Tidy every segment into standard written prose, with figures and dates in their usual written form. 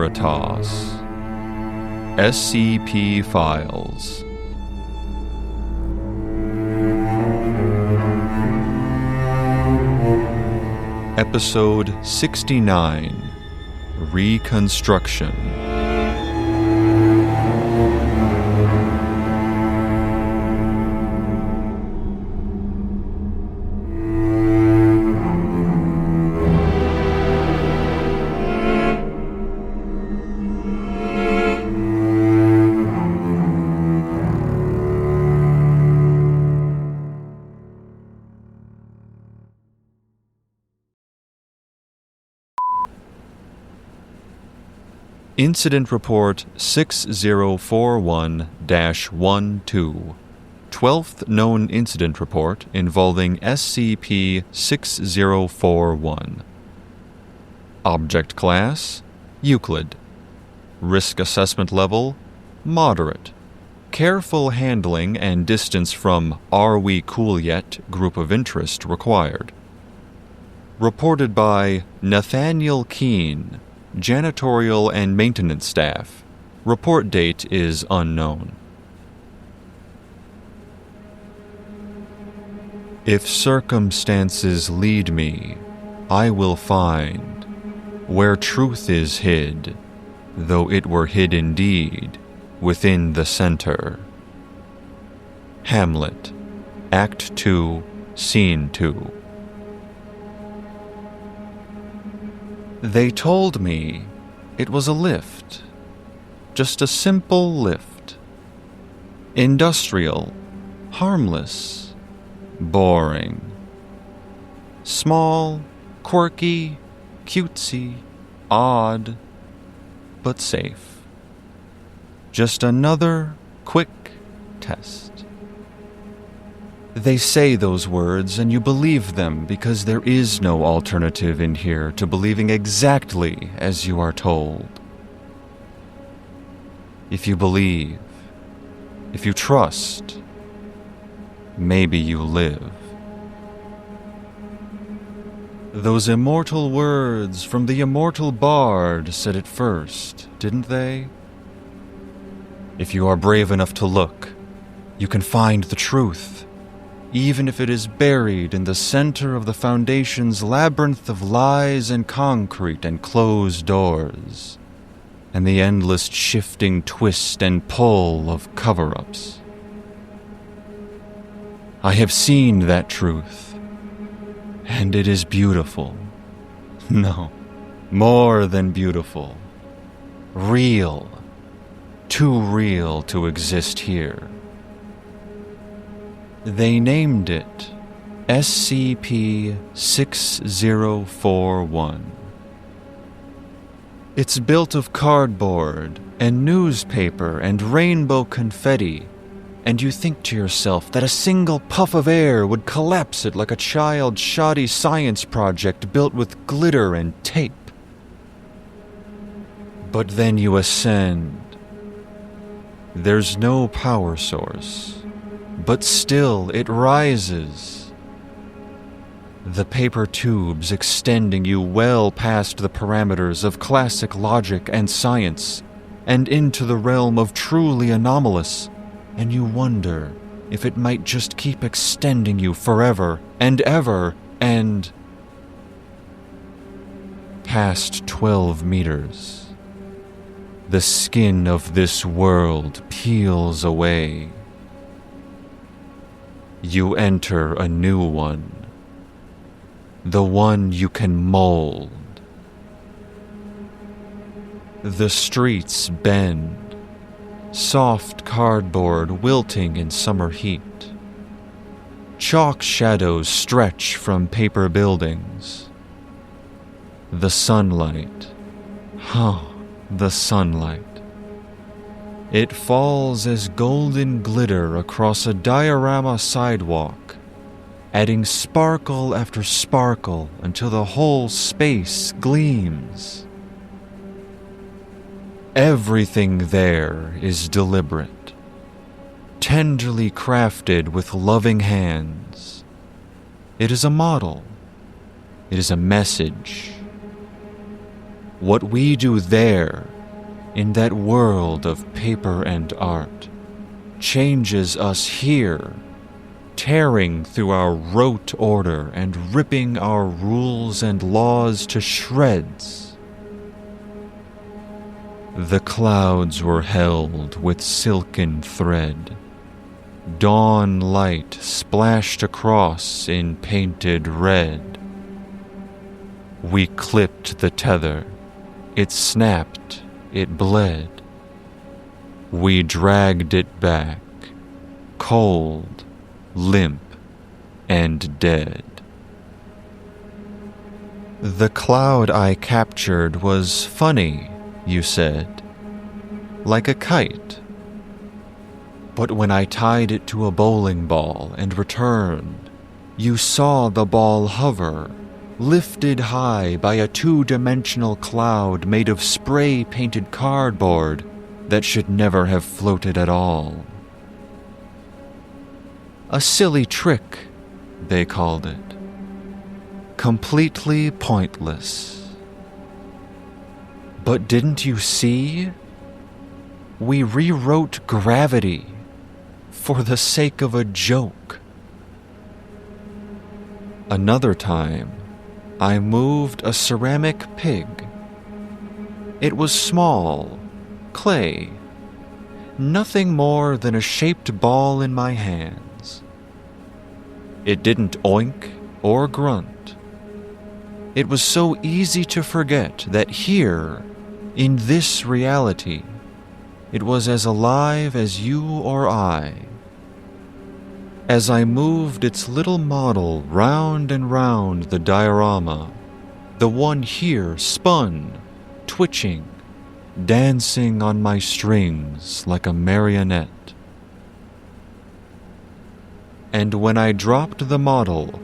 Veritas. SCP Files. Episode 69. Reconstruction. Incident Report 6041-12, 12th known incident report involving SCP-6041. Object Class: Euclid. Risk Assessment Level: Moderate. Careful handling and distance from Are We Cool Yet group of interest required. Reported by Nathaniel Keene, Janitorial and Maintenance Staff. Report date is unknown. If circumstances lead me, I will find where truth is hid, though it were hid indeed, within the center. Hamlet, Act 2, Scene 2. They told me it was a lift. Just a simple lift. Industrial, harmless, boring. Small, quirky, cutesy, odd, but safe. Just another quick test. They say those words and you believe them because there is no alternative in here to believing exactly as you are told. If you believe, if you trust, maybe you live. Those immortal words from the immortal bard said it first, didn't they? If you are brave enough to look, you can find the truth, even if it is buried in the center of the Foundation's labyrinth of lies and concrete and closed doors, and the endless shifting twist and pull of cover-ups. I have seen that truth, and it is beautiful. No, more than beautiful. Real. Too real to exist here. They named it SCP-6041. It's built of cardboard and newspaper and rainbow confetti, and you think to yourself that a single puff of air would collapse it like a child's shoddy science project built with glitter and tape. But then you ascend. There's no power source. But still, it rises. The paper tubes extending you well past the parameters of classic logic and science, and into the realm of truly anomalous, and you wonder if it might just keep extending you forever and ever and... Past 12 meters. The skin of this world peels away. You enter a new one. The one you can mold. The streets bend. Soft cardboard wilting in summer heat. Chalk shadows stretch from paper buildings. The sunlight. The sunlight. It falls as golden glitter across a diorama sidewalk, adding sparkle after sparkle until the whole space gleams. Everything there is deliberate, tenderly crafted with loving hands. It is a model. It is a message. What we do there, in that world of paper and art, changes us here, tearing through our rote order and ripping our rules and laws to shreds. The clouds were held with silken thread. Dawn light splashed across in painted red. We clipped the tether. It snapped, it bled. We dragged it back, cold, limp, and dead. The cloud I captured was funny, you said, like a kite. But when I tied it to a bowling ball and returned, you saw the ball hover, lifted high by a two-dimensional cloud made of spray-painted cardboard that should never have floated at all. A silly trick, they called it. Completely pointless. But didn't you see? We rewrote gravity for the sake of a joke. Another time, I moved a ceramic pig. It was small, clay, nothing more than a shaped ball in my hands. It didn't oink or grunt. It was so easy to forget that here, in this reality, it was as alive as you or I. As I moved its little model round and round the diorama, the one here spun, twitching, dancing on my strings like a marionette. And when I dropped the model,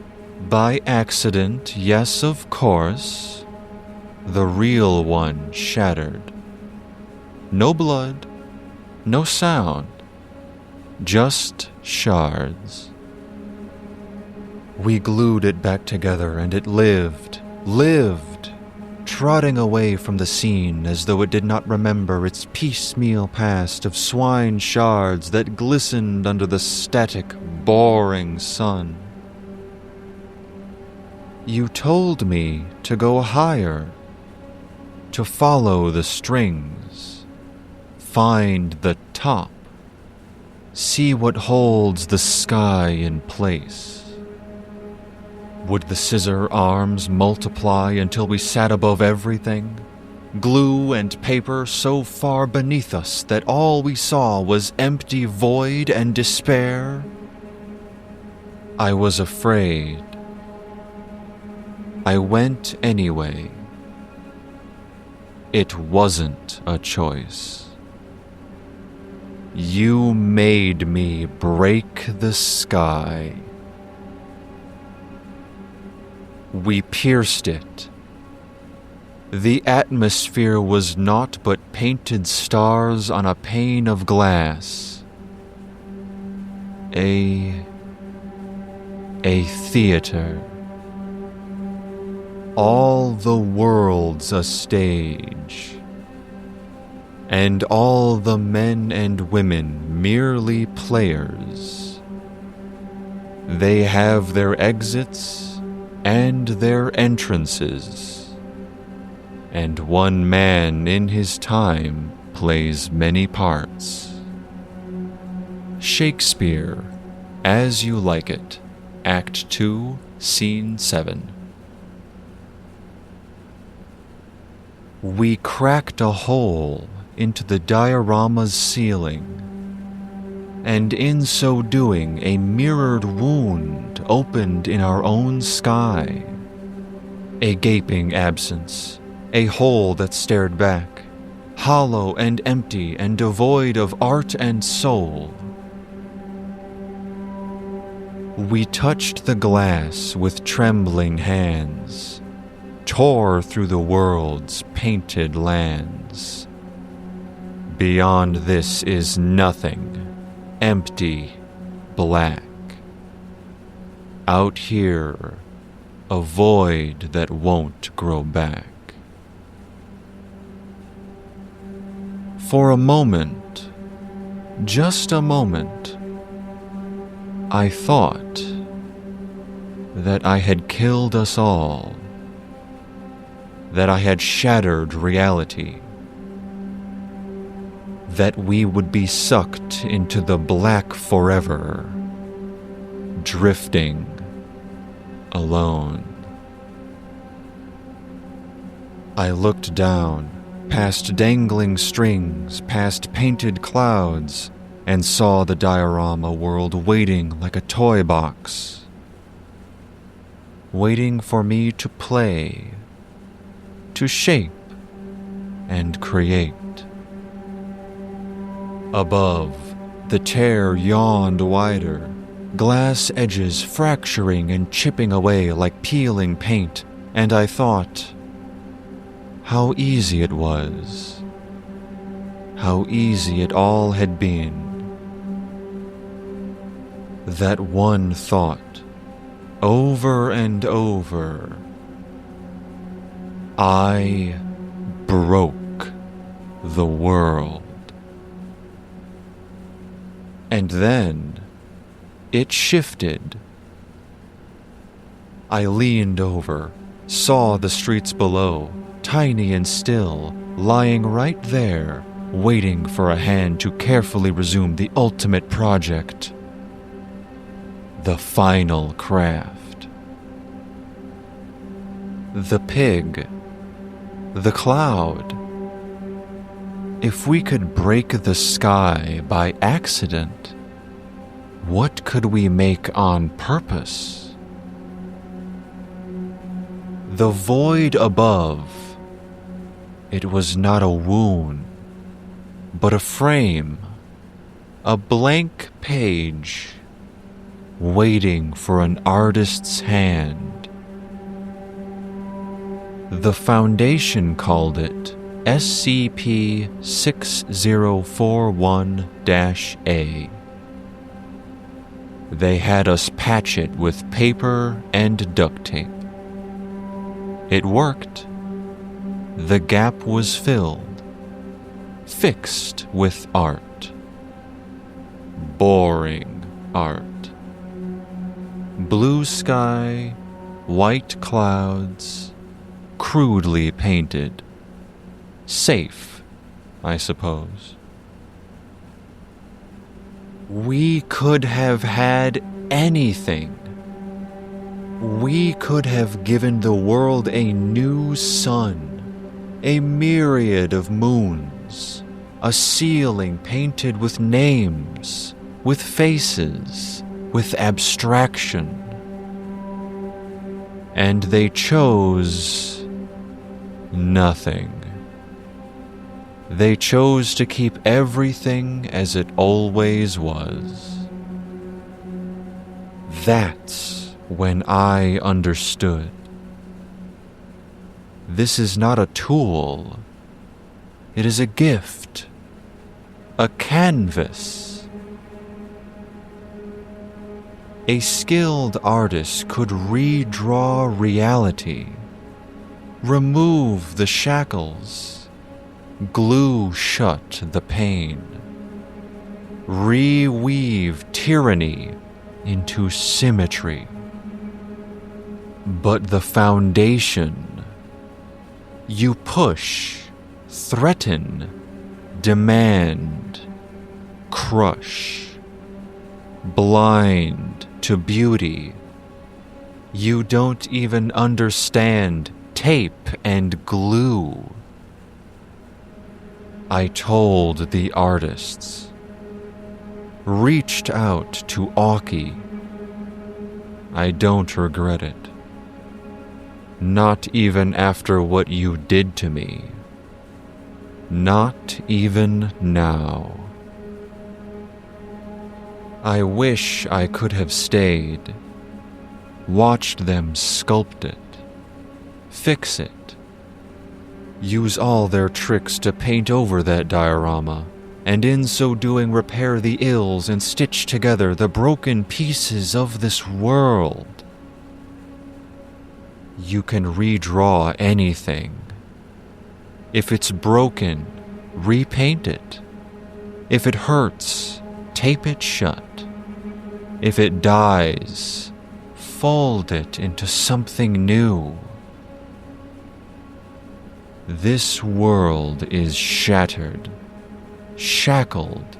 by accident, yes, of course, the real one shattered. No blood, no sound, just shards. We glued it back together and it lived, trotting away from the scene as though it did not remember its piecemeal past of swine shards that glistened under the static, boring sun. You told me to go higher, to follow the strings, find the top, see what holds the sky in place. Would the scissor arms multiply until we sat above everything? Glue and paper so far beneath us that all we saw was empty void and despair? I was afraid. I went anyway. It wasn't a choice. You made me break the sky. We pierced it. The atmosphere was naught but painted stars on a pane of glass. A theater. All the world's a stage, and all the men and women merely players. They have their exits and their entrances, and one man in his time plays many parts. Shakespeare, As You Like It, Act 2, Scene 7. We cracked a hole into the diorama's ceiling, and in so doing a mirrored wound opened in our own sky. A gaping absence, a hole that stared back, hollow and empty and devoid of art and soul. We touched the glass with trembling hands, tore through the world's painted lands. Beyond this is nothing, empty, black. Out here, a void that won't grow back. For a moment, just a moment, I thought that I had killed us all, that I had shattered reality, that we would be sucked into the black forever, drifting alone. I looked down, past dangling strings, past painted clouds, and saw the diorama world waiting like a toy box, waiting for me to play, to shape and create. Above, the tear yawned wider, glass edges fracturing and chipping away like peeling paint, and I thought, how easy it was, how easy it all had been. That one thought, over and over, I broke the world. And then it shifted. I leaned over, saw the streets below, tiny and still, lying right there, waiting for a hand to carefully resume the ultimate project, the final craft. The pig, the cloud. If we could break the sky by accident, what could we make on purpose? The void above, it was not a wound, but a frame, a blank page, waiting for an artist's hand. The Foundation called it SCP-6041-A. They had us patch it with paper and duct tape. It worked. The gap was filled, fixed with art. Boring art. Blue sky, white clouds, crudely painted. Safe, I suppose. We could have had anything. We could have given the world a new sun, a myriad of moons, a ceiling painted with names, with faces, with abstraction. And they chose nothing. They chose to keep everything as it always was. That's when I understood. This is not a tool. It is a gift, a canvas. A skilled artist could redraw reality, remove the shackles, glue shut the pain, reweave tyranny into symmetry. But the Foundation, you push, threaten, demand, crush, blind to beauty. You don't even understand tape and glue. I told the artists, reached out to Aki. I don't regret it. Not even after what you did to me. Not even now. I wish I could have stayed, watched them sculpt it, fix it, use all their tricks to paint over that diorama, and in so doing repair the ills and stitch together the broken pieces of this world. You can redraw anything. If it's broken, repaint it. If it hurts, tape it shut. If it dies, fold it into something new. This world is shattered, shackled.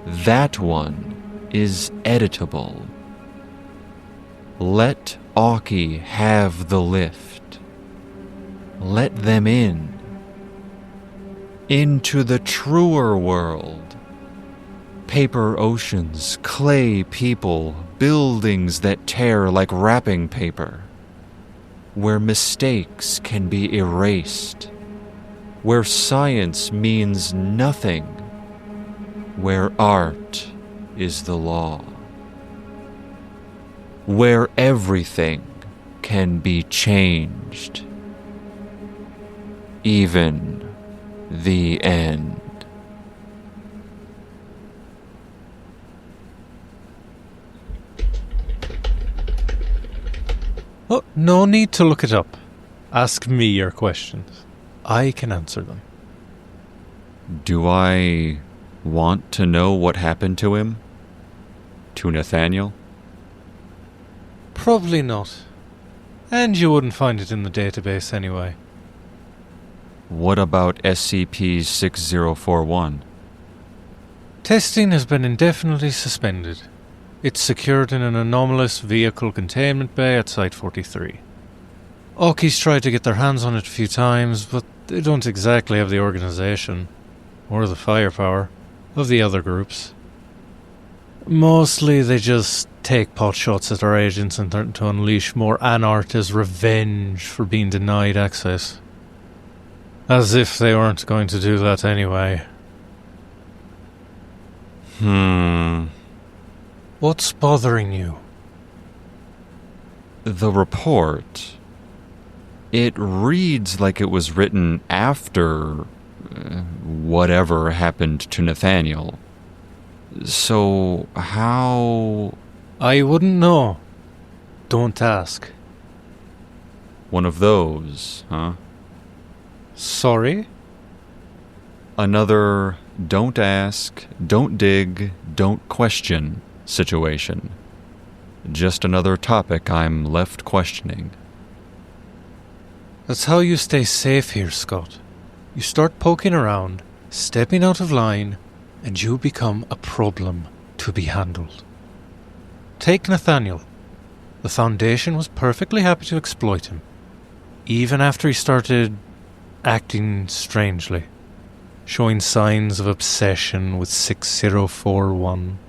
That one is editable. Let Aki have the lift. Let them in. Into the truer world. Paper oceans, clay people, buildings that tear like wrapping paper. Where mistakes can be erased. Where science means nothing. Where art is the law. Where everything can be changed. Even the end. Oh, no need to look it up. Ask me your questions. I can answer them. Do I want to know what happened to him? To Nathaniel? Probably not. And you wouldn't find it in the database anyway. What about SCP-6041? Testing has been indefinitely suspended. It's secured in an anomalous vehicle containment bay at Site 43. Orkies tried to get their hands on it a few times, but they don't exactly have the organization, or the firepower, of the other groups. Mostly they just take pot shots at our agents and threaten to unleash more anarch as revenge for being denied access. As if they weren't going to do that anyway. What's bothering you? The report. It reads like it was written after whatever happened to Nathaniel. So, how... I wouldn't know. Don't ask. One of those, huh? Sorry? Another don't ask, don't dig, don't question situation. Just another topic I'm left questioning. That's how you stay safe here, Scott. You start poking around, stepping out of line, and you become a problem to be handled. Take Nathaniel. The Foundation was perfectly happy to exploit him, even after he started acting strangely, showing signs of obsession with 6041.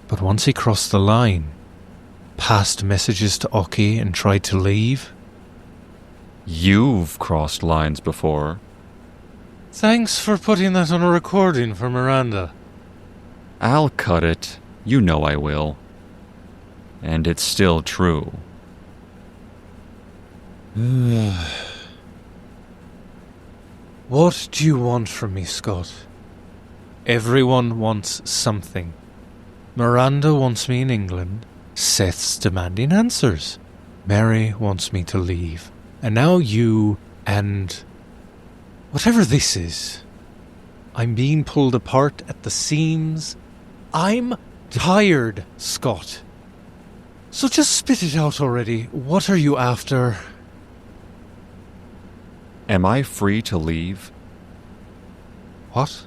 But once he crossed the line, passed messages to Oki and tried to leave. You've crossed lines before. Thanks for putting that on a recording for Miranda. I'll cut it. You know I will. And it's still true. What do you want from me, Scott? Everyone wants something. Miranda wants me in England. Seth's demanding answers. Mary wants me to leave. And now you and... whatever this is. I'm being pulled apart at the seams. I'm tired, Scott. So just spit it out already. What are you after? Am I free to leave? What?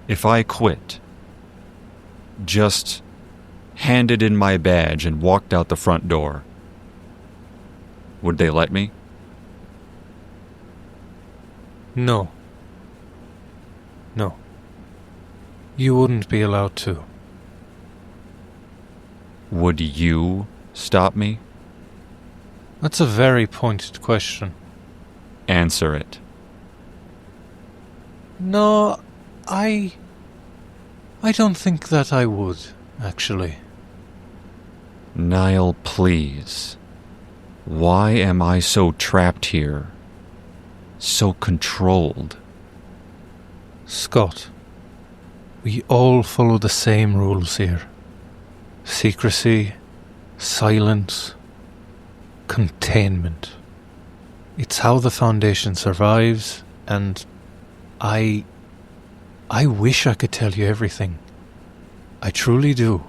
If I quit, just handed in my badge and walked out the front door, would they let me? No. No. You wouldn't be allowed to. Would you stop me? That's a very pointed question. Answer it. No, I don't think that I would, actually. Niall, please. Why am I so trapped here? So controlled? Scott, we all follow the same rules here. Secrecy, silence, containment. It's how the Foundation survives And I wish I could tell you everything. I truly do.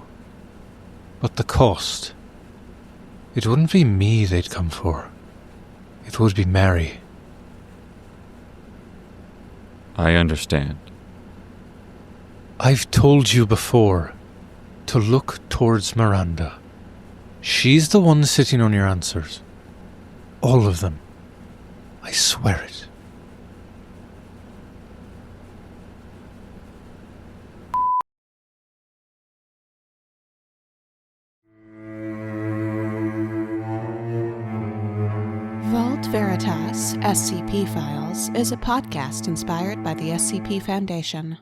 But the cost. It wouldn't be me they'd come for. It would be Mary. I understand. I've told you before to look towards Miranda. She's the one sitting on your answers. All of them. I swear it. Vault Veritas SCP Files is a podcast inspired by the SCP Foundation.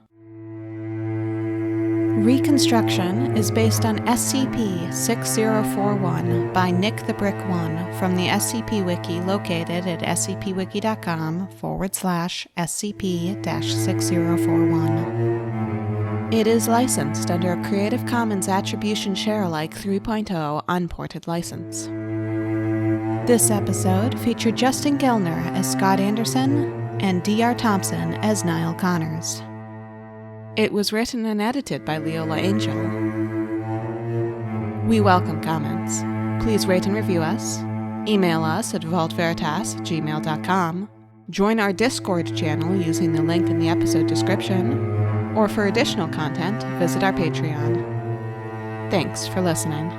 Reconstruction is based on SCP-6041 by Nick the Brick 1 from the SCP Wiki located at scpwiki.com/SCP-6041. It is licensed under a Creative Commons Attribution Share-alike 3.0 unported license. This episode featured Justin Gellner as Scott Anderson and D.R. Thompson as Niall Connors. It was written and edited by Leola Angel. We welcome comments. Please rate and review us. Email us at vaultveritas@gmail.com. Join our Discord channel using the link in the episode description. Or for additional content, visit our Patreon. Thanks for listening.